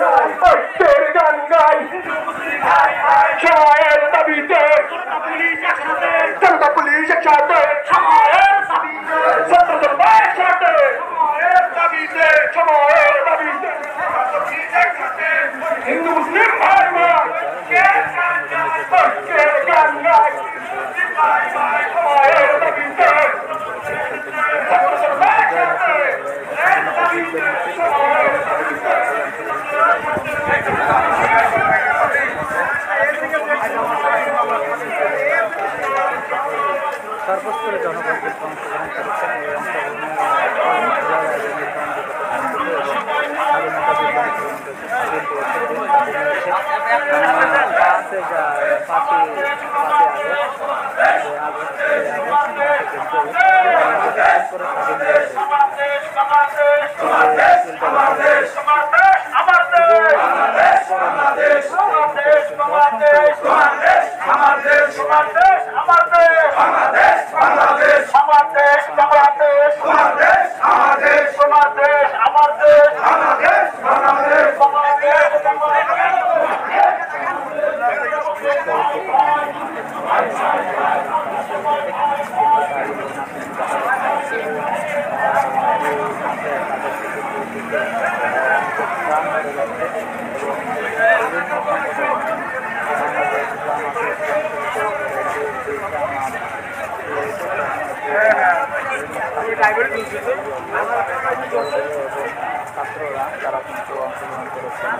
ঐক্যের গান গাই সময়ের দাবিতে জনতা পুলিশ একসাথে ছাত্র জনতা একসাথে সময়ের দাবিতে হিন্দু মুসলিম ভাই ভাই ঐক্যের গান গাই সময়ের দাবিতে ছাত্র জনতা একসাথে সময়ের দাবিতে সর্বস্তরে জনগণকে অংশগ্রহণ করেছেন এই ছাত্ররা তারা কিন্তু অংশগ্রহণ করেছেন।